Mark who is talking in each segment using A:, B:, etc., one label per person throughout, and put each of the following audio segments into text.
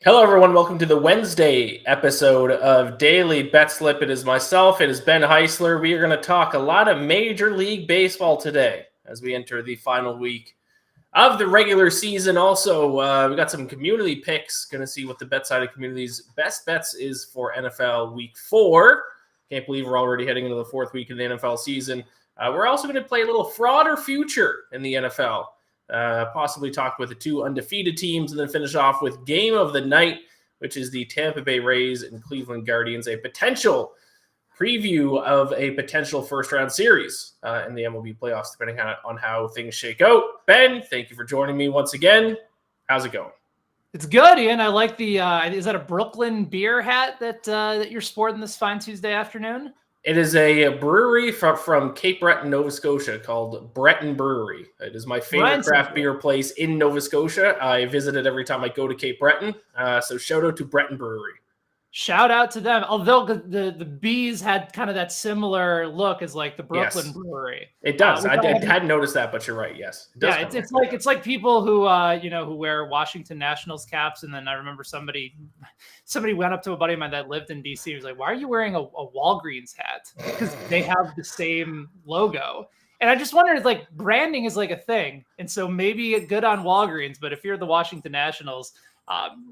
A: Hello, everyone. Welcome to the Wednesday episode of Daily Betslip. It is myself. It is Ben Heisler. We are going to talk a lot of Major League Baseball today as we enter the final week of the regular season. Also, we got some community picks. Going to see what the BetSided community's best bets is for NFL Week 4. Can't believe we're already heading into the fourth week of the NFL season. We're also going to play a little fraud or future in the NFL. Possibly talk with the two undefeated teams, and then finish off with game of the night, which is the Tampa Bay Rays and Cleveland Guardians, a potential preview of a potential first-round series in the MLB playoffs, depending on how things shake out. Ben, thank you for joining me once again. How's it going?
B: It's good, Ian. I like the, is that a Brooklyn beer hat that you're sporting this fine Tuesday afternoon?
A: It is a brewery from Cape Breton, Nova Scotia, called Breton Brewery. It is my favorite craft beer place in Nova Scotia. I visit it every time I go to Cape Breton. So shout out to Breton Brewery.
B: Shout out to them. Although the bees had kind of that similar look as like the Brooklyn Brewery.
A: It does. I hadn't noticed that, but you're right. Yes.
B: It's like people who who wear Washington Nationals caps, and then I remember somebody went up to a buddy of mine that lived in DC. He was like, "Why are you wearing a Walgreens hat?" Because they have the same logo. And I just wondered, like, branding is like a thing, and so maybe good on Walgreens, but if you're the Washington Nationals,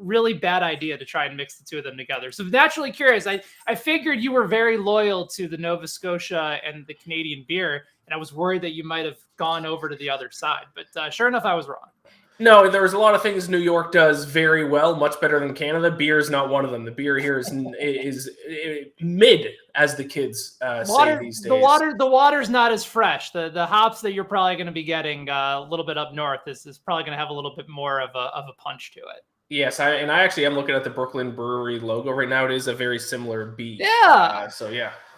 B: really bad idea to try and mix the two of them together. So naturally curious, I figured you were very loyal to the Nova Scotia and the Canadian beer, and I was worried that you might have gone over to the other side. But sure enough, I was wrong.
A: No, there's a lot of things New York does very well, much better than Canada. Beer is not one of them. The beer here is mid, as the kids say these days.
B: The water's not as fresh. The hops that you're probably going to be getting a little bit up north is probably going to have a little bit more of a punch to it.
A: Yes, I actually am looking at the Brooklyn Brewery logo right now. It is a very similar bee.
B: Yeah.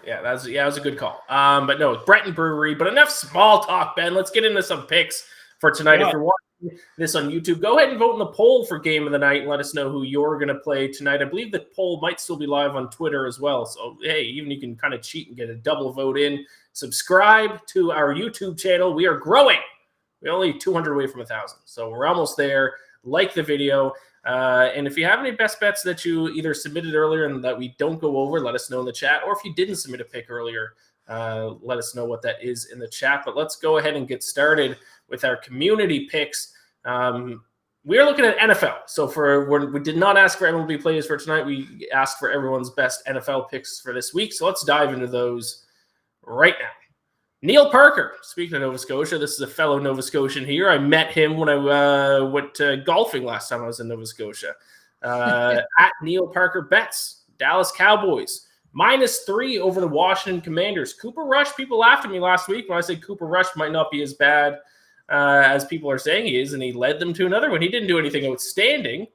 A: That was a good call. But no, Breton Brewery. But enough small talk, Ben. Let's get into some picks for tonight. Yeah. If you're watching this on YouTube, go ahead and vote in the poll for game of the night and let us know who you're going to play tonight. I believe the poll might still be live on Twitter as well. So, hey, even you can kind of cheat and get a double vote in. Subscribe to our YouTube channel. We are growing. We're only 200 away from 1,000. So we're almost there. Like the video. And if you have any best bets that you either submitted earlier and that we don't go over, let us know in the chat. Or if you didn't submit a pick earlier, let us know what that is in the chat. But let's go ahead and get started with our community picks. We are looking at NFL. So we did not ask for MLB players for tonight. We asked for everyone's best NFL picks for this week. So let's dive into those right now. Neil Parker, speaking of Nova Scotia, this is a fellow Nova Scotian here. I met him when I went golfing last time I was in Nova Scotia. At Neil Parker bets, Dallas Cowboys, -3 over the Washington Commanders. Cooper Rush, people laughed at me last week when I said Cooper Rush might not be as bad as people are saying he is, and he led them to another one. He didn't do anything outstanding,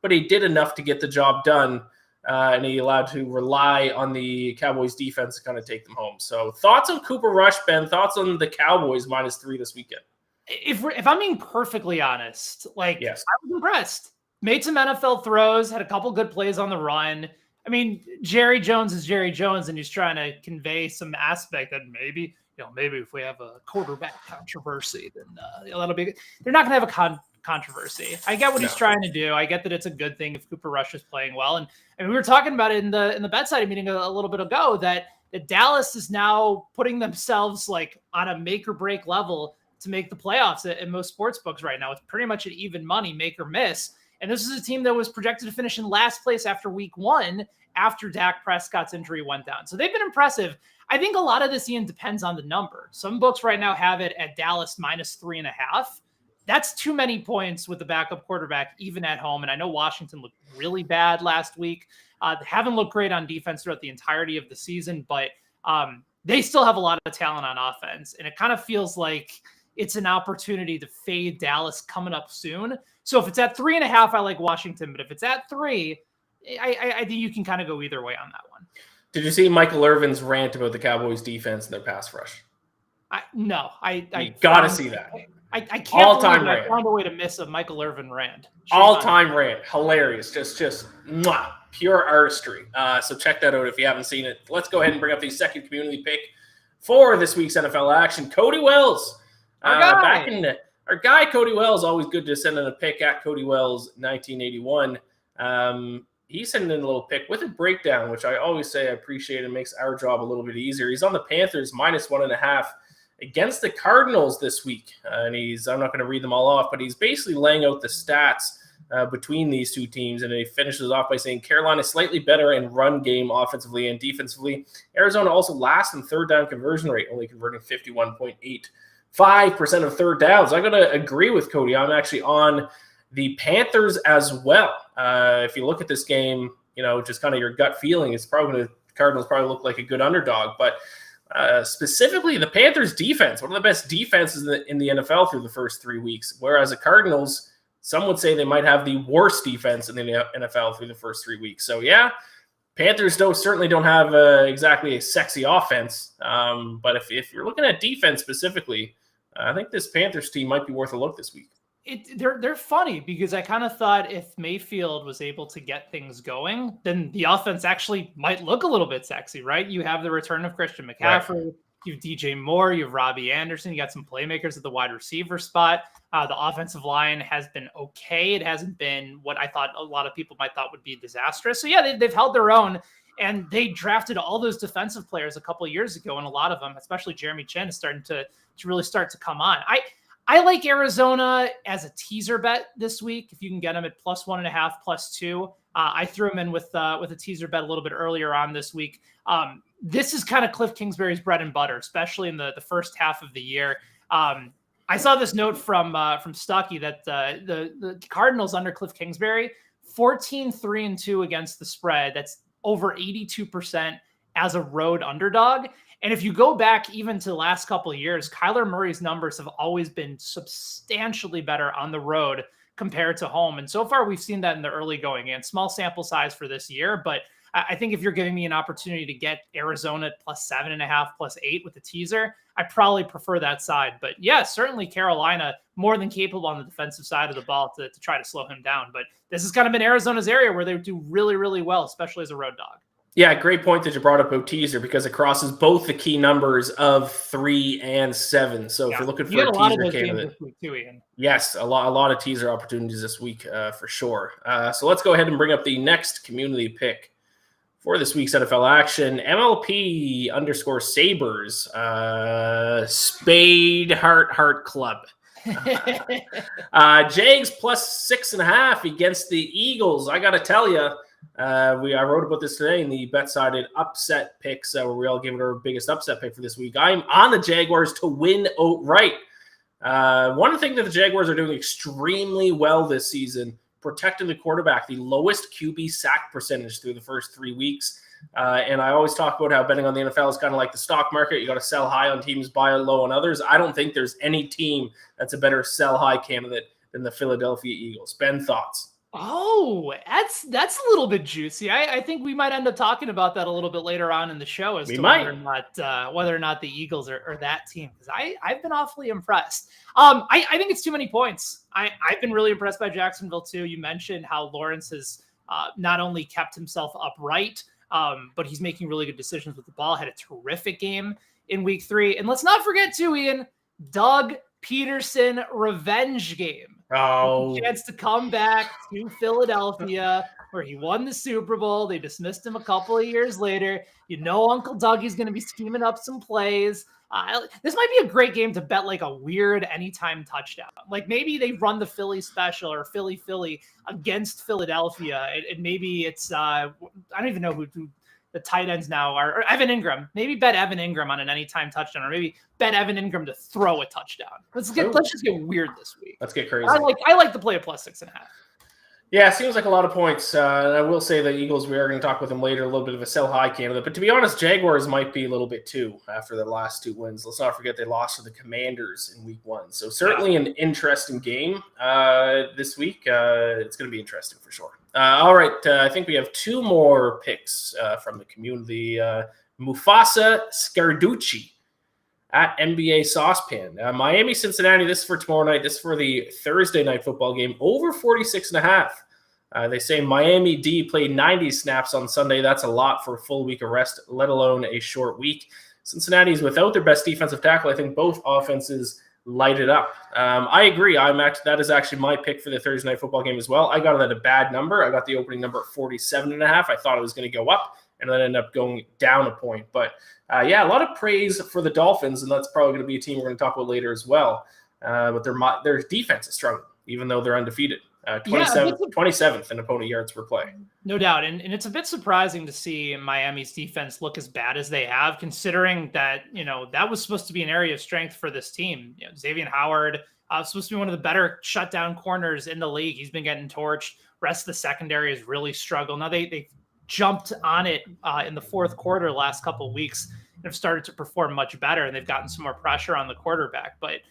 A: but he did enough to get the job done. And he allowed to rely on the Cowboys defense to kind of take them home. So thoughts on Cooper Rush, Ben? Thoughts on the Cowboys -3 this weekend?
B: If I'm being perfectly honest,
A: yes.
B: I was impressed. Made some NFL throws, had a couple good plays on the run. I mean, Jerry Jones is Jerry Jones, and he's trying to convey some aspect that maybe if we have a quarterback controversy, then that'll be good. They're not going to have a controversy. I get what he's trying to do. I get that it's a good thing if Cooper Rush is playing well. And we were talking about it in the BetSided meeting a little bit ago that Dallas is now putting themselves like on a make or break level to make the playoffs in most sports books right now. It's pretty much an even money make or miss. And this is a team that was projected to finish in last place after week 1 after Dak Prescott's injury went down. So they've been impressive. I think a lot of this, Ian, depends on the number. Some books right now have it at Dallas -3.5. That's too many points with the backup quarterback, even at home. And I know Washington looked really bad last week. They haven't looked great on defense throughout the entirety of the season, but they still have a lot of talent on offense. And it kind of feels like it's an opportunity to fade Dallas coming up soon. So if it's at 3.5, I like Washington. But if it's at 3, I think you can kind of go either way on that one.
A: Did you see Michael Irvin's rant about the Cowboys defense and their pass rush?
B: No.
A: You got to see that.
B: I can't
A: all-time
B: believe
A: rant.
B: I found a way to miss a Michael Irvin rant.
A: All-time rant. Hilarious. Just pure artistry. So check that out if you haven't seen it. Let's go ahead and bring up the second community pick for this week's NFL action. Cody Wells. Our guy Cody Wells, always good to send in a pick at Cody Wells 1981. He's sending in a little pick with a breakdown, which I always say I appreciate and makes our job a little bit easier. He's on the Panthers -1.5 against the Cardinals this week. And I'm not going to read them all off, but he's basically laying out the stats between these two teams. And he finishes off by saying Carolina is slightly better in run game offensively and defensively. Arizona also last in third down conversion rate, only converting 51.85% of third downs. I'm going to agree with Cody. I'm actually on the Panthers as well. If you look at this game, just kind of your gut feeling, it's probably the Cardinals probably look like a good underdog. But specifically, the Panthers defense, one of the best defenses in the NFL through the first 3 weeks, whereas the Cardinals, some would say they might have the worst defense in the NFL through the first 3 weeks. So, yeah, Panthers certainly don't have exactly a sexy offense. But if you're looking at defense specifically, I think this Panthers team might be worth a look this week.
B: They're funny because I kind of thought if Mayfield was able to get things going, then the offense actually might look a little bit sexy, right? You have the return of Christian McCaffrey, you have DJ Moore, you have Robbie Anderson, you got some playmakers at the wide receiver spot. The offensive line has been okay. It hasn't been what I thought a lot of people might thought would be disastrous. So yeah, they've held their own, and they drafted all those defensive players a couple of years ago, and a lot of them, especially Jeremy Chin, is starting to really start to come on. I like Arizona as a teaser bet this week. If you can get them at +1.5, +2, I threw them in with a teaser bet a little bit earlier on this week. This is kind of Cliff Kingsbury's bread and butter, especially in the first half of the year. I saw this note from Stuckey that the Cardinals under Cliff Kingsbury 14-3-2 against the spread. That's over 82% as a road underdog. And if you go back even to the last couple of years, Kyler Murray's numbers have always been substantially better on the road compared to home. And so far, we've seen that in the early going in. Small sample size for this year, but I think if you're giving me an opportunity to get Arizona at +7.5, +8 with the teaser, I probably prefer that side. But yeah, certainly Carolina more than capable on the defensive side of the ball to try to slow him down. But this has kind of been Arizona's area where they do really, really well, especially as a road dog.
A: Yeah, great point that you brought up about teaser because it crosses both the key numbers of 3 and 7. So if you're looking for a teaser candidate,
B: too, Ian.
A: Yes, a lot of teaser opportunities this week for sure. So let's go ahead and bring up the next community pick for this week's NFL action. MLP _Sabres, Spade Heart Club. Jags +6.5 against the Eagles. I got to tell you, I wrote about this today in the BetSided upset picks, where we all give it our biggest upset pick for this week. I'm on the Jaguars to win outright. One thing that the Jaguars are doing extremely well this season, protecting the quarterback, the lowest QB sack percentage through the first 3 weeks. And I always talk about how betting on the NFL is kind of like the stock market. You got to sell high on teams, buy low on others. I don't think there's any team that's a better sell high candidate than the Philadelphia Eagles. Ben, thoughts?
B: Oh, that's a little bit juicy. I think we might end up talking about that a little bit later on in the show as to whether or not the Eagles are that team, because I've been awfully impressed. I think it's too many points. I've been really impressed by Jacksonville too. You mentioned how Lawrence has not only kept himself upright, but he's making really good decisions with the ball. Had a terrific game in week 3. And let's not forget too, Ian, Doug Peterson revenge game.
A: Oh,
B: Chance to come back to Philadelphia where he won the Super Bowl. They dismissed him a couple of years later. Uncle Dougie's going to be scheming up some plays. This might be a great game to bet like a weird anytime touchdown. Like maybe they run the Philly special or Philly against Philadelphia. And maybe it's, I don't even know who the tight ends now are, or Evan Ingram. Maybe bet Evan Ingram on an anytime touchdown, or maybe bet Evan Ingram to throw a touchdown. Let's just get weird this week.
A: Let's get crazy.
B: I like to play a +6.5.
A: Yeah, it seems like a lot of points. I will say the Eagles, we are going to talk with them later, a little bit of a sell high candidate. But to be honest, Jaguars might be a little bit too after their last 2 wins. Let's not forget they lost to the Commanders in week 1. So certainly an interesting game this week. It's going to be interesting for sure. All right, I think we have 2 more picks from the community. Mufasa Scarducci at NBA Saucepan. Miami, Cincinnati, this is for tomorrow night. This is for the Thursday night football game, over 46.5. They say Miami D played 90 snaps on Sunday. That's a lot for a full week of rest, let alone a short week. Cincinnati is without their best defensive tackle. I think both offenses light it up. I agree. That is actually my pick for the Thursday night football game as well. I got it at a bad number. I got the opening number at 47.5. I thought it was going to go up, and then ended up going down a point. But a lot of praise for the Dolphins, and that's probably going to be a team we're going to talk about later as well. But their defense is struggling, even though they're undefeated. 27th in opponent yards per play.
B: No doubt. And it's a bit surprising to see Miami's defense look as bad as they have, considering that, that was supposed to be an area of strength for this team. Xavier Howard supposed to be one of the better shutdown corners in the league. He's been getting torched. Rest of the secondary has really struggled. Now they jumped on it in the fourth quarter last couple of weeks and have started to perform much better, and they've gotten some more pressure on the quarterback. But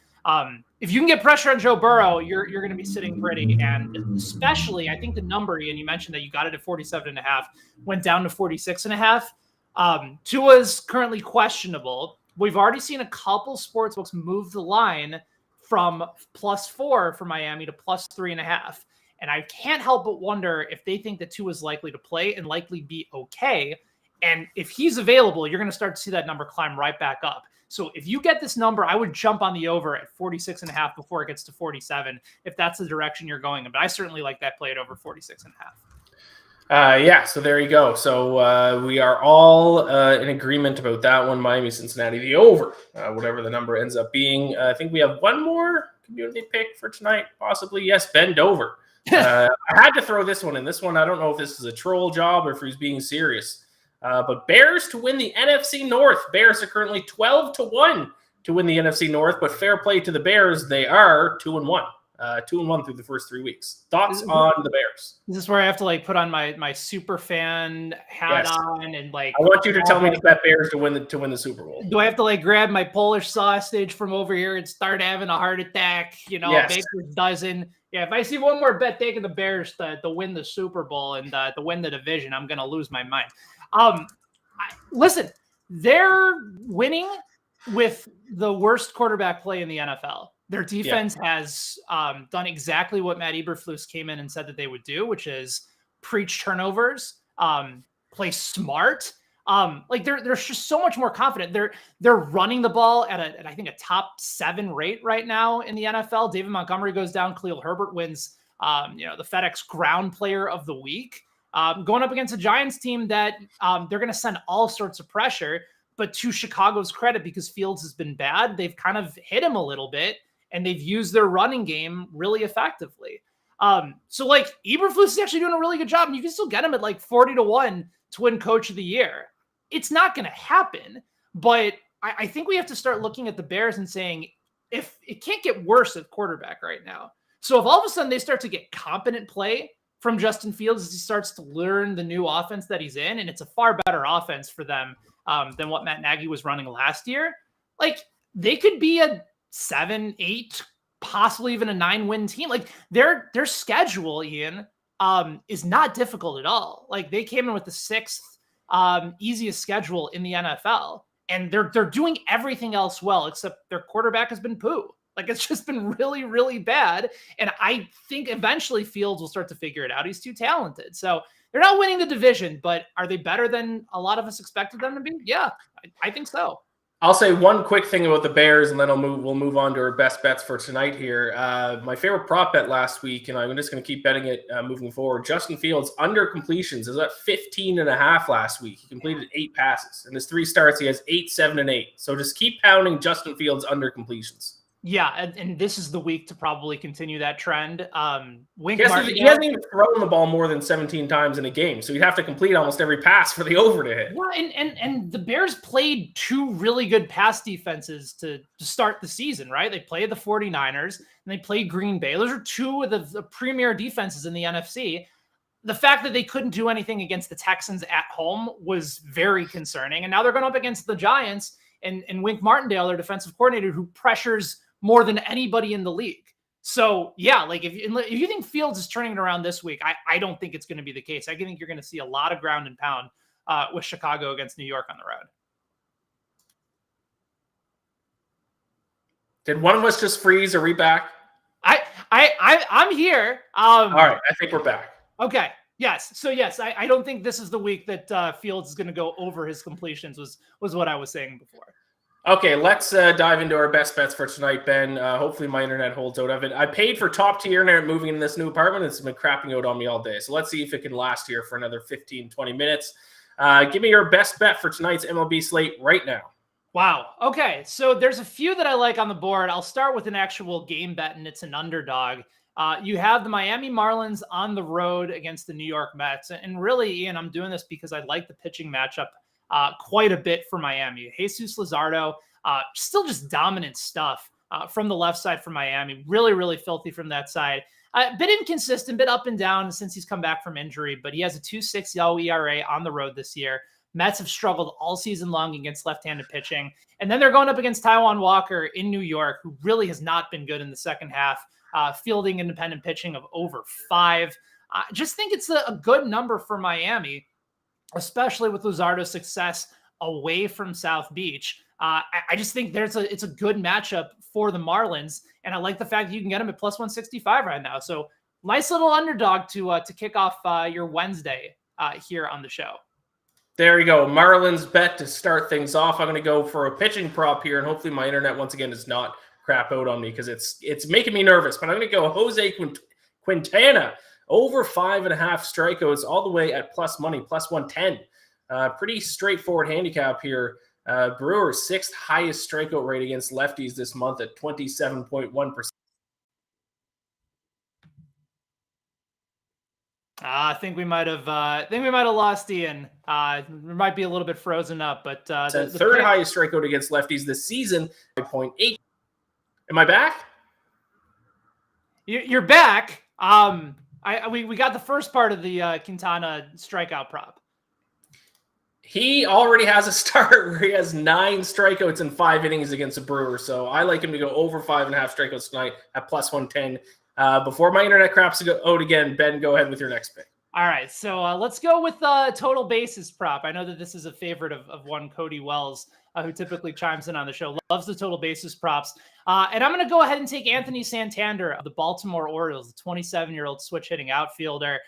B: if you can get pressure on Joe Burrow, you're going to be sitting pretty. And especially, I think the number, and you mentioned that you got it at 47.5, went down to 46.5. Tua's currently questionable. We've already seen a couple sportsbooks move the line from +4 for Miami to +3.5. And I can't help but wonder if they think that Tua's likely to play and likely be okay. And if he's available, you're going to start to see that number climb right back up. So if you get this number, I would jump on the over at 46.5 before it gets to 47, if that's the direction you're going in. But I certainly like that play at over 46.5.
A: So there you go. So we are all in agreement about that one. Miami, Cincinnati, the over, whatever the number ends up being. I think we have one more community pick for tonight, possibly. Yes, Ben Dover. I had to throw this one in. This one, I don't know if this is a troll job or if he's being serious. But Bears to win the NFC North. Bears are currently 12-1 to win the NFC North, but fair play to the Bears. They are 2-1. 2-1 through the first 3 weeks. Thoughts on the Bears?
B: Is this where I have to put on my super fan hat on and
A: I want you to tell me to bet Bears to win the Super Bowl.
B: Do I have to grab my Polish sausage from over here and start having a heart attack? Baker's dozen. Yeah, if I see one more bet taking the Bears to win the Super Bowl and to win the division, I'm gonna lose my mind. Listen, they're winning with the worst quarterback play in the NFL. Their defense has done exactly what Matt Eberflus came in and said that they would do, which is preach turnovers, play smart. They're just so much more confident. They're running the ball at I think a top 7 rate right now in the NFL. David Montgomery goes down. Khalil Herbert wins the FedEx Ground Player of the Week. Going up against a Giants team that they're going to send all sorts of pressure. But to Chicago's credit, because Fields has been bad, they've kind of hit him a little bit, and they've used their running game really effectively. Eberflus is actually doing a really good job, and you can still get him at 40-1 to win Coach of the Year. It's not going to happen, but I think we have to start looking at the Bears and saying, if it can't get worse at quarterback right now. So if all of a sudden they start to get competent play from Justin Fields as he starts to learn the new offense that he's in, and it's a far better offense for them than what Matt Nagy was running last year, they could be a 7, 8, possibly even a 9-win team. Their schedule, Ian, is not difficult at all. They came in with the 6th easiest schedule in the NFL, and they're doing everything else well, except their quarterback has been poo. It's just been really, really bad. And I think eventually Fields will start to figure it out. He's too talented. So they're not winning the division, but are they better than a lot of us expected them to be? Yeah, I think so.
A: I'll say one quick thing about the Bears, and then we'll move on to our best bets for tonight here. My favorite prop bet last week, and I'm just going to keep betting it moving forward. Justin Fields under completions is at 15.5 last week. He completed 8 passes. In his 3 starts, he has 8, 7, and 8. So just keep pounding Justin Fields under completions.
B: Yeah, and this is the week to probably continue that trend.
A: He hasn't even thrown the ball more than 17 times in a game, so you'd have to complete almost every pass for the over to hit.
B: Yeah, and the Bears played 2 really good pass defenses to start the season, right? They played the 49ers, and they played Green Bay. Those are 2 of the premier defenses in the NFC. The fact that they couldn't do anything against the Texans at home was very concerning, and now they're going up against the Giants and Wink Martindale, their defensive coordinator, who pressures more than anybody in the league. So yeah, if you think Fields is turning it around this week, I don't think it's going to be the case. I think you're going to see a lot of ground and pound with Chicago against New York on the road.
A: Did one of us just freeze? Are we back?
B: I'm here.
A: All right, I think we're back.
B: Okay. Yes. So yes, I don't think this is the week that Fields is going to go over his completions was what I was saying before.
A: Okay, let's dive into our best bets for tonight, Ben. Hopefully my internet holds out of it. I paid for top tier internet moving in this new apartment. It's been crapping out on me all day. So let's see if it can last here for another 15, 20 minutes. Give me your best bet for tonight's MLB slate right now.
B: Wow. Okay. So there's a few that I like on the board. I'll start with an actual game bet, and it's an underdog. You have the Miami Marlins on the road against the New York Mets. And really, Ian, I'm doing this because I like the pitching matchup quite a bit for Miami. Jesus Luzardo, still just dominant stuff from the left side for Miami. Really, really filthy from that side. A bit inconsistent, bit up and down since he's come back from injury, but he has a 2.60 ERA on the road this year. Mets have struggled all season long against left-handed pitching. And then they're going up against Taijuan Walker in New York, who really has not been good in the second half, fielding independent pitching of over 5. I just think it's a good number for Miami, especially with Luzardo's success away from South Beach. I just think it's a good matchup for the Marlins, and I like the fact that you can get them at plus 165 right now. So nice little underdog to kick off your Wednesday here on the show.
A: There you go. Marlins bet to start things off. I'm going to go for a pitching prop here, and hopefully my internet once again does not crap out on me because it's making me nervous. But I'm going to go Jose Quintana over 5.5 strikeouts all the way at plus money, plus 110. Pretty straightforward handicap here. Brewers' 6th highest strikeout rate against lefties this month at 27.1%.
B: I think we might have lost Ian. We might be a little bit frozen up, but
A: the third highest strikeout against lefties this season, 5.8. Am I back?
B: You're back. We got the first part of the Quintana strikeout prop.
A: He already has a start where he has 9 strikeouts in 5 innings against the Brewers. So I like him to go over 5.5 strikeouts tonight at plus 110. Before my internet craps out again, Ben, go ahead with your next pick.
B: All right, so let's go with total bases prop. I know that this is a favorite of one Cody Wells, who typically chimes in on the show, loves the total bases props. And I'm going to go ahead and take Anthony Santander of the Baltimore Orioles, the 27-year-old switch-hitting outfielder.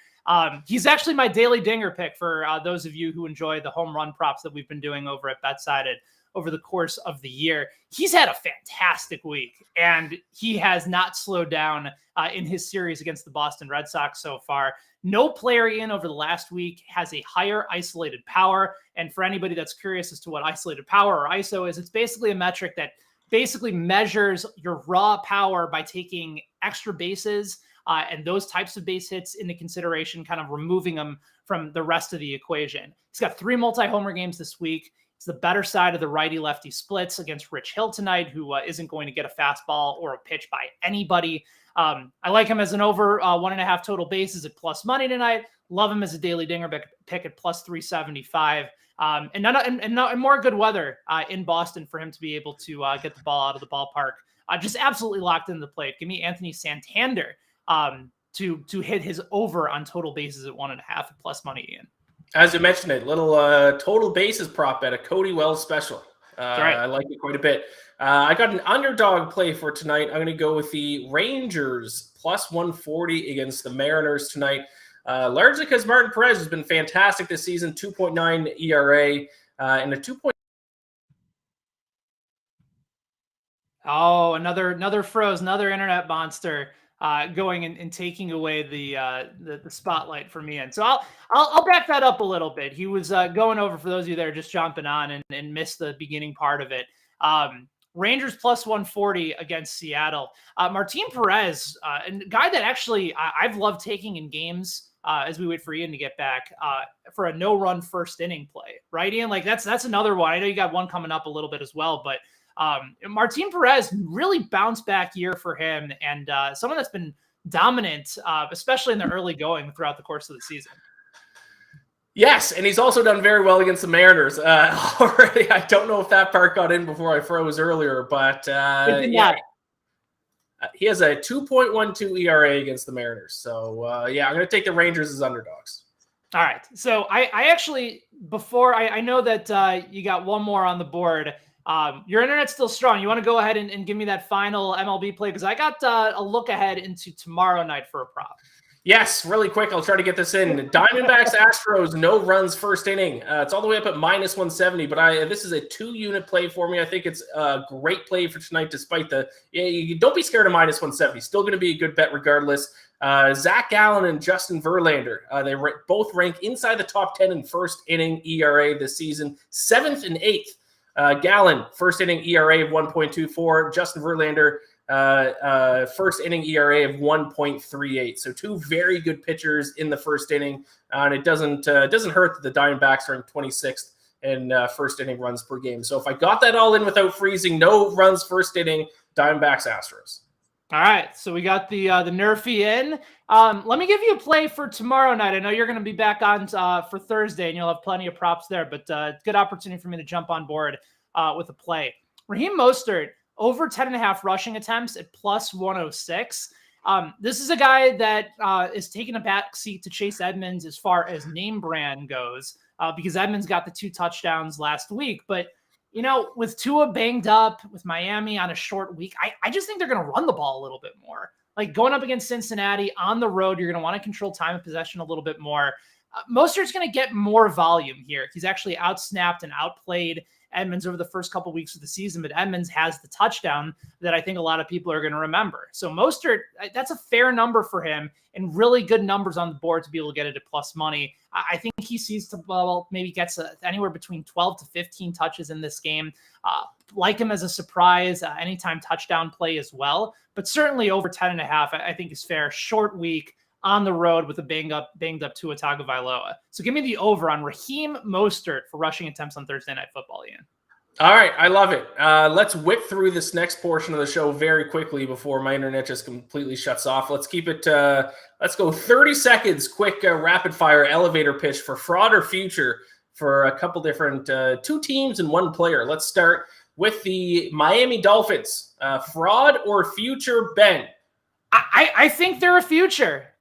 B: He's actually my daily dinger pick for those of you who enjoy the home run props that we've been doing over at BetSided over the course of the year. He's had a fantastic week, and he has not slowed down in his series against the Boston Red Sox so far. No player in over the last week has a higher isolated power. And for anybody that's curious as to what isolated power or ISO is, it's basically a metric that basically measures your raw power by taking extra bases and those types of base hits into consideration, kind of removing them from the rest of the equation. He's got 3 multi-homer games this week. It's the better side of the righty-lefty splits against Rich Hill tonight, who isn't going to get a fastball or a pitch by anybody. I like him as an over 1.5 total bases at plus money tonight. Love him as a daily dinger pick at plus 375. And more good weather in Boston for him to be able to get the ball out of the ballpark. Just absolutely locked into the plate. Give me Anthony Santander to hit his over on total bases at 1.5 at plus money, Ian.
A: As you mentioned it, little total bases prop at a Cody Wells special. Right. I like it quite a bit. I got an underdog play for tonight. I'm going to go with the Rangers plus 140 against the Mariners tonight. Largely because Martin Perez has been fantastic this season, 2.9 ERA and a 2.
B: Oh, another froze, another internet monster going and taking away the spotlight from Ian. So I'll back that up a little bit. He was going over, for those of you that are just jumping on and missed the beginning part of it. Rangers plus 140 against Seattle. Martin Perez, a guy that actually I've loved taking in games as we wait for Ian to get back for a no-run first inning play, right, Ian? Like that's another one. I know you got one coming up a little bit as well, but Martin Perez, really bounce back year for him, and someone that's been dominant, especially in the early going throughout the course of the season.
A: Yes, and he's also done very well against the Mariners already. I don't know if that part got in before I froze earlier, but yeah. He has a 2.12 ERA against the Mariners. So, I'm going to take the Rangers as underdogs.
B: All right. So I actually, before I know that you got one more on the board. Your internet's still strong. You want to go ahead and give me that final MLB play? Because I got a look ahead into tomorrow night for a prop.
A: Yes, really quick. I'll try to get this in. Diamondbacks, Astros, no runs first inning. It's all the way up at minus 170, but this is a 2-unit play for me. I think it's a great play for tonight, despite you don't be scared of minus 170. Still going to be a good bet regardless. Zach Gallen and Justin Verlander, they both rank inside the top 10 in first inning ERA this season, 7th and 8th. Gallen, first inning ERA of 1.24. Justin Verlander, first inning ERA of 1.38. So two very good pitchers in the first inning, and it doesn't hurt that the Diamondbacks are in 26th in first inning runs per game. So if I got that all in without freezing, no runs first inning, Diamondbacks, Astros.
B: All right, so we got the Nerfy in. Let me give you a play for tomorrow night. I know you're going to be back on for Thursday, and you'll have plenty of props there, but good opportunity for me to jump on board with a play. Raheem Mostert, over 10.5 rushing attempts at plus 106. This is a guy that is taking a back seat to Chase Edmonds as far as name brand goes, because Edmonds got the 2 touchdowns last week. But, with Tua banged up, with Miami on a short week, I just think they're going to run the ball a little bit more. Like going up against Cincinnati on the road, you're going to want to control time of possession a little bit more. Mostert's going to get more volume here. He's actually outsnapped and outplayed Edmonds over the first couple weeks of the season, but Edmonds has the touchdown that I think a lot of people are going to remember. So Mostert, that's a fair number for him and really good numbers on the board to be able to get it at plus money. I think he sees maybe gets anywhere between 12 to 15 touches in this game. Like him as a surprise, anytime touchdown play as well, but certainly over 10.5, I think is fair. Short week on the road with a banged up Tua Tagovailoa. So give me the over on Raheem Mostert for rushing attempts on Thursday Night Football, Ian.
A: All right, I love it. Let's whip through this next portion of the show very quickly before my internet just completely shuts off. Let's keep it, let's go 30 seconds, quick rapid fire elevator pitch for fraud or future for a couple different, 2 teams and 1 player. Let's start with the Miami Dolphins. Fraud or future, Ben?
B: I think they're a future.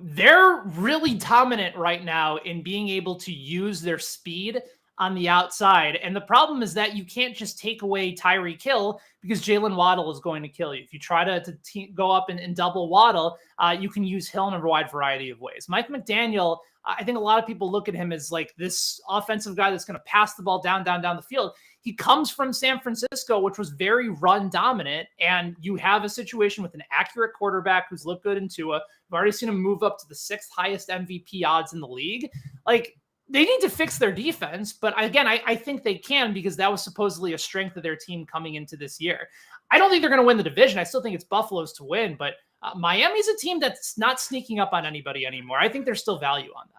B: They're really dominant right now in being able to use their speed on the outside. And the problem is that you can't just take away Tyreek Hill because Jalen Waddle is going to kill you. If you try to go up and double Waddle, you can use Hill in a wide variety of ways. Mike McDaniel, I think a lot of people look at him as like this offensive guy that's going to pass the ball down the field. He comes from San Francisco, which was very run dominant, and you have a situation with an accurate quarterback who's looked good in Tua. I've already seen him move up to the 6th highest MVP odds in the league. Like, they need to fix their defense, but again, I think they can because that was supposedly a strength of their team coming into this year. I don't think they're going to win the division. I still think it's Buffalo's to win, but Miami's a team that's not sneaking up on anybody anymore. I think there's still value on that.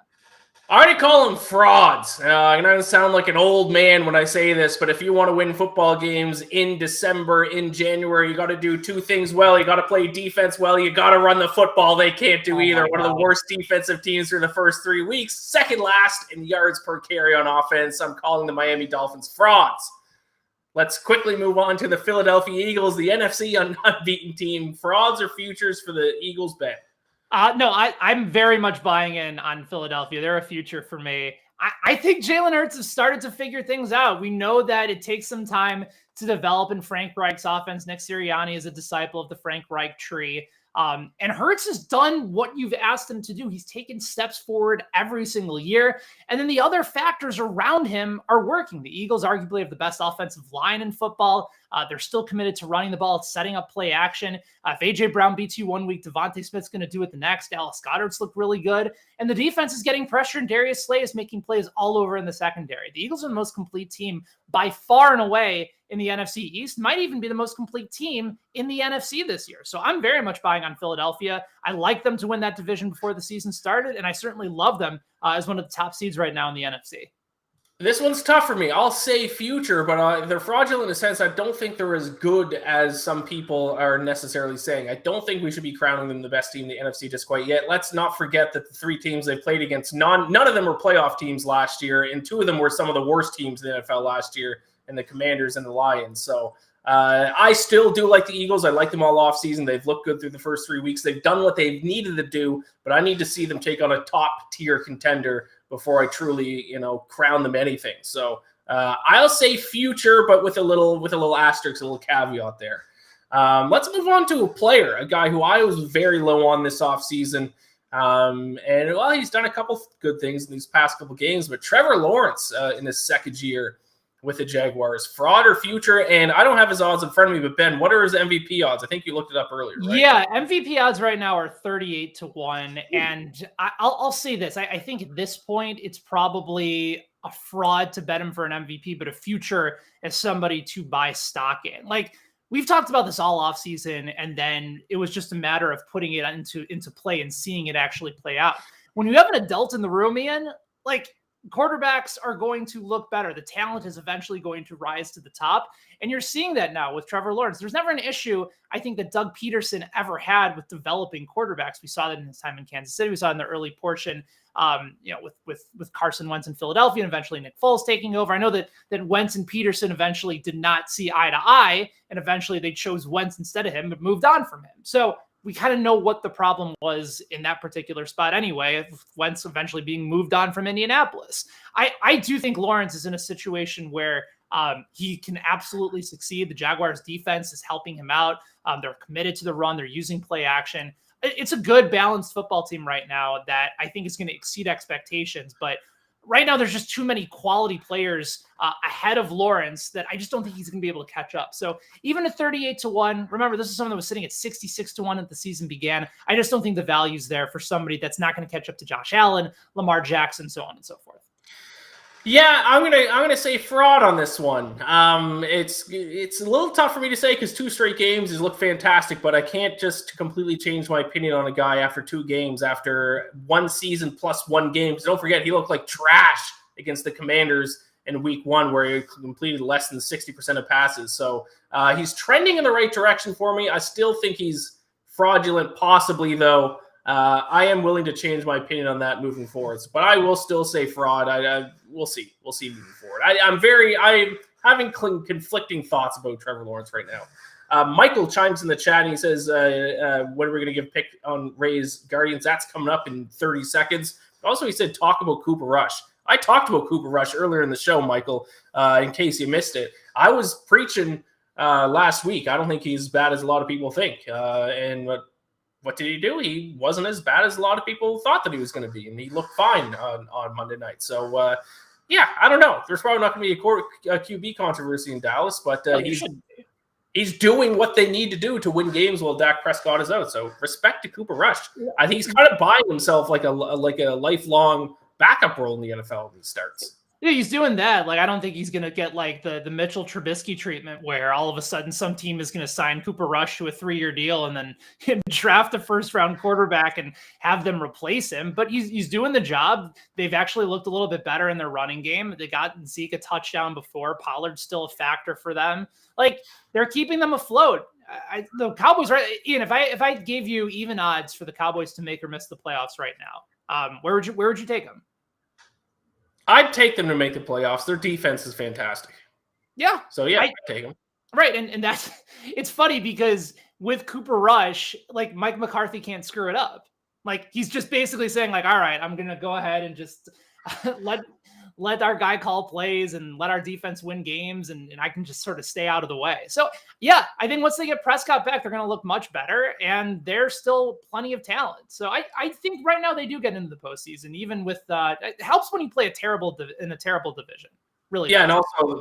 A: I already call them frauds. I'm going to sound like an old man when I say this, but if you want to win football games in December, in January, you got to do 2 things well. You got to play defense well. You got to run the football. They can't do either. One of the worst defensive teams through the first 3 weeks. Second last in yards per carry on offense. I'm calling the Miami Dolphins frauds. Let's quickly move on to the Philadelphia Eagles, the NFC unbeaten team. Frauds or futures for the Eagles, Ben?
B: No, I'm very much buying in on Philadelphia. They're a future for me. I think Jalen Hurts has started to figure things out. We know that it takes some time to develop in Frank Reich's offense. Nick Sirianni is a disciple of the Frank Reich tree. And Hurts has done what you've asked him to do. He's taken steps forward every single year. And then the other factors around him are working. The Eagles arguably have the best offensive line in football. They're still committed to running the ball, setting up play action. If A.J. Brown beats you 1 week, Devontae Smith's going to do it the next. Dallas Goedert's look really good. And the defense is getting pressure, and Darius Slay is making plays all over in the secondary. The Eagles are the most complete team by far and away in the NFC East, might even be the most complete team in the NFC this year. So I'm very much buying on Philadelphia. I like them to win that division before the season started, and I certainly love them as one of the top seeds right now in the NFC.
A: This one's tough for me. I'll say future, but they're fraudulent in a sense. I don't think they're as good as some people are necessarily saying. I don't think we should be crowning them the best team in the NFC just quite yet. Let's not forget that the 3 teams they've played against, none of them were playoff teams last year, and 2 of them were some of the worst teams in the NFL last year, and the Commanders and the Lions. So I still do like the Eagles. I like them all off season. They've looked good through the first 3 weeks. They've done what they've needed to do, but I need to see them take on a top tier contender before I truly, crown them anything. So I'll say future, but with a little asterisk, a little caveat there. Let's move on to a player, a guy who I was very low on this offseason. And well, he's done a couple good things in these past couple games, but Trevor Lawrence in his second year with the Jaguars, fraud or future? And I don't have his odds in front of me, but Ben, what are his MVP odds? I think you looked it up earlier, right?
B: Yeah, MVP odds right now are 38-1. And I'll say this. I think at this point, it's probably a fraud to bet him for an MVP, but a future as somebody to buy stock in. Like, we've talked about this all offseason, and then it was just a matter of putting it into play and seeing it actually play out. When you have an adult in the room, Ian, like, quarterbacks are going to look better. The talent is eventually going to rise to the top. And you're seeing that now with Trevor Lawrence. There's never an issue, I think, that Doug Peterson ever had with developing quarterbacks. We saw that in his time in Kansas City. We saw it in the early portion, with Carson Wentz in Philadelphia and eventually Nick Foles taking over. I know that Wentz and Peterson eventually did not see eye to eye, and eventually they chose Wentz instead of him, but moved on from him. So we kind of know what the problem was in that particular spot anyway, Wentz eventually being moved on from Indianapolis. I do think Lawrence is in a situation where he can absolutely succeed. The Jaguars defense is helping him out. They're committed to the run. They're using play action. It's a good balanced football team right now that I think is going to exceed expectations, but right now, there's just too many quality players ahead of Lawrence that I just don't think he's going to be able to catch up. So even at 38-1, remember, this is someone that was sitting at 66-1 as the season began. I just don't think the value's there for somebody that's not going to catch up to Josh Allen, Lamar Jackson, so on and so forth.
A: Yeah, I'm gonna say fraud on this one. It's a little tough for me to say because 2 straight games has looked fantastic, but I can't just completely change my opinion on a guy after 2 games, after 1 season plus 1 game. Because don't forget, he looked like trash against the Commanders in Week 1, where he completed less than 60% of passes. So he's trending in the right direction for me. I still think he's fraudulent, possibly though. I am willing to change my opinion on that moving forward, but I will still say fraud. We'll see. We'll see moving forward. I'm having conflicting thoughts about Trevor Lawrence right now. Michael chimes in the chat and he says, when are we going to give a pick on Rays Guardians? That's coming up in 30 seconds. Also, he said, talk about Cooper Rush. I talked about Cooper Rush earlier in the show, Michael, in case you missed it. I was preaching last week. I don't think he's as bad as a lot of people think. And what did he do? He wasn't as bad as a lot of people thought that he was going to be, and he looked fine on Monday night. So, I don't know. There's probably not going to be a QB controversy in Dallas, but he's doing what they need to do to win games while Dak Prescott is out. So, respect to Cooper Rush. I think he's kind of buying himself like a lifelong backup role in the NFL when he starts.
B: Yeah, he's doing that. Like, I don't think he's going to get like the Mitchell Trubisky treatment where all of a sudden some team is going to sign Cooper Rush to a 3-year deal and then draft a first-round quarterback and have them replace him. But he's doing the job. They've actually looked a little bit better in their running game. They got Zeke a touchdown before. Pollard's still a factor for them. Like, they're keeping them afloat. The Cowboys, right? Ian, if I gave you even odds for the Cowboys to make or miss the playoffs right now, where would you take them?
A: I'd take them to make the playoffs. Their defense is fantastic.
B: Yeah.
A: So, yeah, I'd take them.
B: Right. And that's – it's funny because with Cooper Rush, like, Mike McCarthy can't screw it up. Like, he's just basically saying, like, all right, I'm going to go ahead and just let our guy call plays and let our defense win games, and I can just sort of stay out of the way. So, yeah, I think once they get Prescott back, they're going to look much better, and there's still plenty of talent. So I think right now they do get into the postseason, even with it helps when you play in a terrible division. Really. Yeah,
A: does. And also,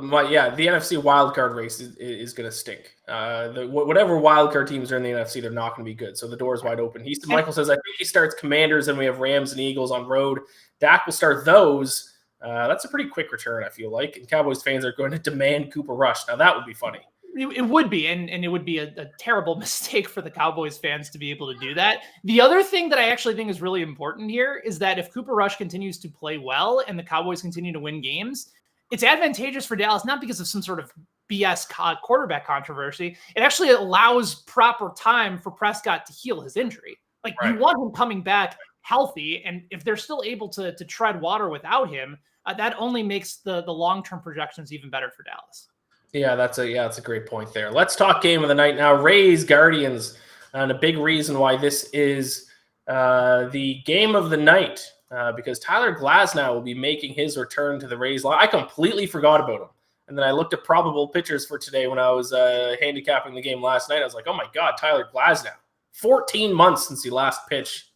A: the NFC wildcard race is going to stink. Whatever wildcard teams are in the NFC, they're not going to be good. So the door is wide open. Michael says, I think he starts Commanders, and we have Rams and Eagles on road. Dak will start those. That's a pretty quick return, I feel like. And Cowboys fans are going to demand Cooper Rush. Now, that would be funny.
B: It would be, and it would be a terrible mistake for the Cowboys fans to be able to do that. The other thing that I actually think is really important here is that if Cooper Rush continues to play well and the Cowboys continue to win games, it's advantageous for Dallas, not because of some sort of BS quarterback controversy. It actually allows proper time for Prescott to heal his injury. Like, right. You want him coming back healthy, and if they're still able to tread water without him, that only makes the long-term projections even better for Dallas.
A: Yeah, that's a great point there. Let's talk game of the night now. Rays Guardians, and a big reason why this is the game of the night because Tyler Glasnow will be making his return to the Rays. I completely forgot about him, and then I looked at probable pitchers for today when I was handicapping the game last night. I was like, oh my God, Tyler Glasnow, 14 months since he last pitched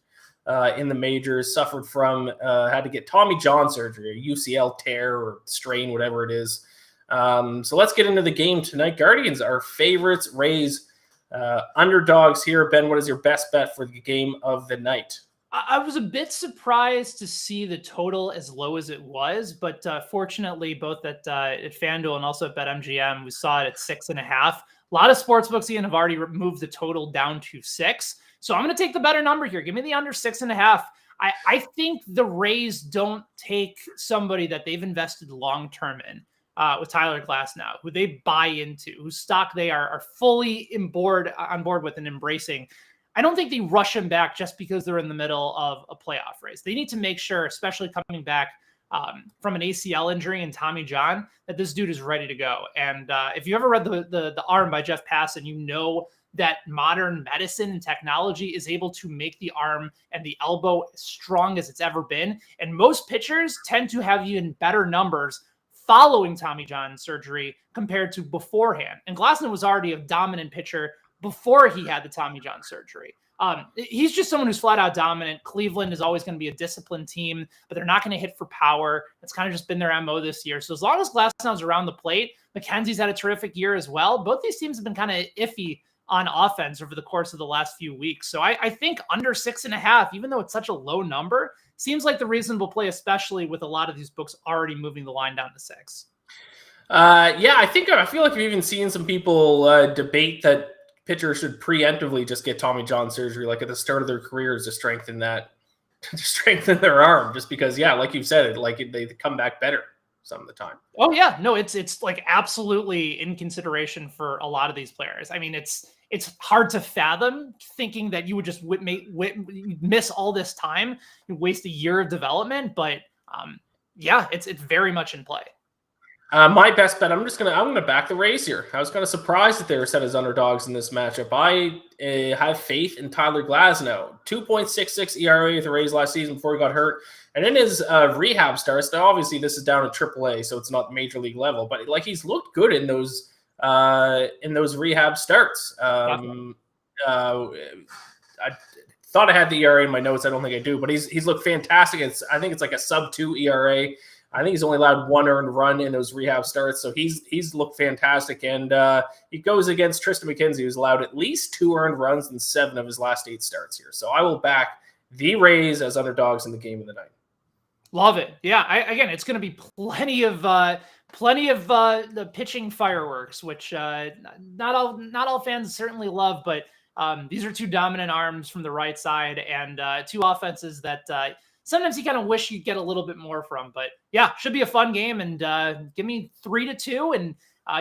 A: in the majors, suffered from, had to get Tommy John surgery, UCL tear or strain, whatever it is. So let's get into the game tonight. Guardians are favorites, Rays underdogs here. Ben, what is your best bet for the game of the night?
B: I was a bit surprised to see the total as low as it was, but fortunately, both at FanDuel and also at BetMGM, we saw it at 6.5. A lot of sportsbooks, Ian, have already moved the total down to 6. So I'm going to take the better number here. Give me the under 6.5. I think the Rays don't take somebody that they've invested long-term in with Tyler Glasnow, who they buy into, whose stock they are fully on board with and embracing. I don't think they rush him back just because they're in the middle of a playoff race. They need to make sure, especially coming back from an ACL injury and Tommy John, that this dude is ready to go. And if you ever read the Arm by Jeff Passan, you know that modern medicine and technology is able to make the arm and the elbow as strong as it's ever been. And most pitchers tend to have even better numbers following Tommy John surgery compared to beforehand. And Glasnow was already a dominant pitcher before he had the Tommy John surgery. He's just someone who's flat out dominant. Cleveland is always going to be a disciplined team, but they're not going to hit for power. That's kind of just been their MO this year. So as long as Glasnow's around the plate, McKenzie's had a terrific year as well. Both these teams have been kind of iffy on offense over the course of the last few weeks. So I think under 6.5, even though it's such a low number, seems like the reasonable play, especially with a lot of these books already moving the line down to 6.
A: Yeah, I feel like I've even seen some people debate that pitchers should preemptively just get Tommy John surgery, like at the start of their careers, to strengthen their arm, just because, yeah, like you've said, they come back better some of the time.
B: Oh yeah, no, it's like absolutely in consideration for a lot of these players. I mean, it's hard to fathom thinking that you would just miss all this time, waste a year of development, but yeah, it's very much in play.
A: My best bet, I'm gonna back the Rays here. I was kind of surprised that they were set as underdogs in this matchup. I have faith in Tyler Glasnow. 2.66 ERA with the Rays last season before he got hurt, and in his rehab starts. Now, obviously, this is down at AAA, so it's not major league level, but he's looked good in those rehab starts. I thought I had the ERA in my notes. I don't think I do, but he's looked fantastic. I think it's like a sub-2 ERA. I think he's only allowed 1 earned run in those rehab starts, so he's looked fantastic. And he goes against Tristan McKenzie, who's allowed at least 2 earned runs in 7 of his last 8 starts here. So I will back the Rays as underdogs in the game of the night.
B: Love it. Yeah, again, it's going to be plenty of the pitching fireworks, which not all fans certainly love, but these are 2 dominant arms from the right side and 2 offenses that sometimes you kind of wish you'd get a little bit more from. But yeah, should be a fun game, and give me 3-2, and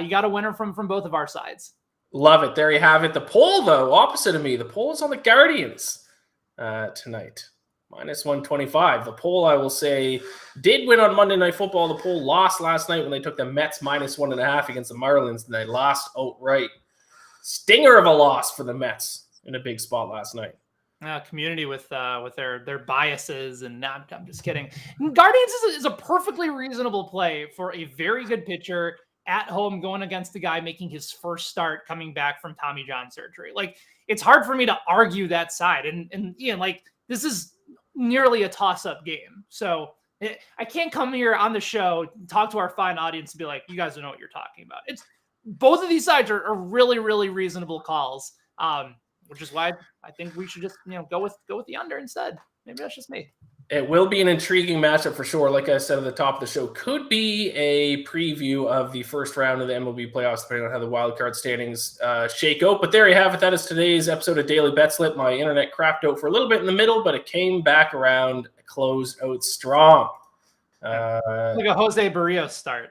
B: you got a winner from both of our sides.
A: Love it. There you have it. The poll, though, opposite of me. The poll is on the Guardians tonight. -125. The poll, I will say, did win on Monday Night Football. The poll lost last night when they took the Mets -1.5 against the Marlins, and they lost outright. Stinger of a loss for the Mets in a big spot last night.
B: Community with their biases, and I'm just kidding. Guardians is a perfectly reasonable play for a very good pitcher at home going against the guy making his first start coming back from Tommy John surgery. Like, it's hard for me to argue that side, and Ian, like, this is nearly a toss-up game. So I can't come here on the show, talk to our fine audience, and be like, you guys don't know what you're talking about. It's both of these sides are really, really reasonable calls, which is why I think we should just go with the under instead. Maybe that's just me.
A: It will be an intriguing matchup for sure. Like I said at the top of the show, could be a preview of the first round of the MLB playoffs, depending on how the wild card standings shake out. But there you have it. That is today's episode of Daily Betslip. My internet crapped out for a little bit in the middle, but it came back around, closed out strong.
B: Like a Jose Barrios start.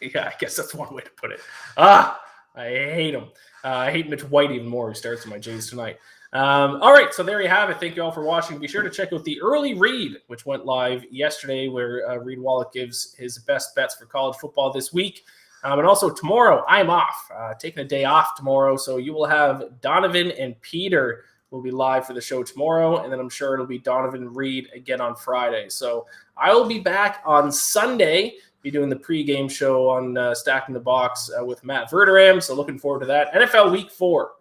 A: Yeah, I guess that's one way to put it. I hate him. I hate Mitch White even more, who starts in my Jays tonight. All right, so there you have it. Thank you all for watching. Be sure to check out the early read, which went live yesterday, where Reed Wallach gives his best bets for college football this week. And also tomorrow, I'm off, taking a day off tomorrow. So you will have Donovan and Peter will be live for the show tomorrow. And then I'm sure it'll be Donovan and Reed again on Friday. So I will be back on Sunday, be doing the pregame show on Stacking the Box with Matt Verderam. So looking forward to that. NFL Week 4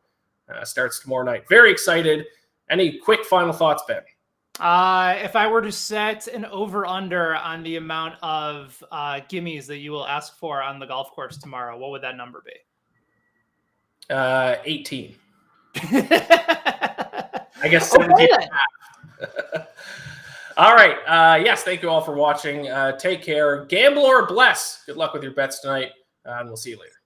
A: starts tomorrow night. Very excited. Any quick final thoughts, Ben?
B: If I were to set an over-under on the amount of gimmies that you will ask for on the golf course tomorrow, what would that number be?
A: 18. I guess 17. Okay. All right. Yes, thank you all for watching. Take care. Gamble or bless. Good luck with your bets tonight, and we'll see you later.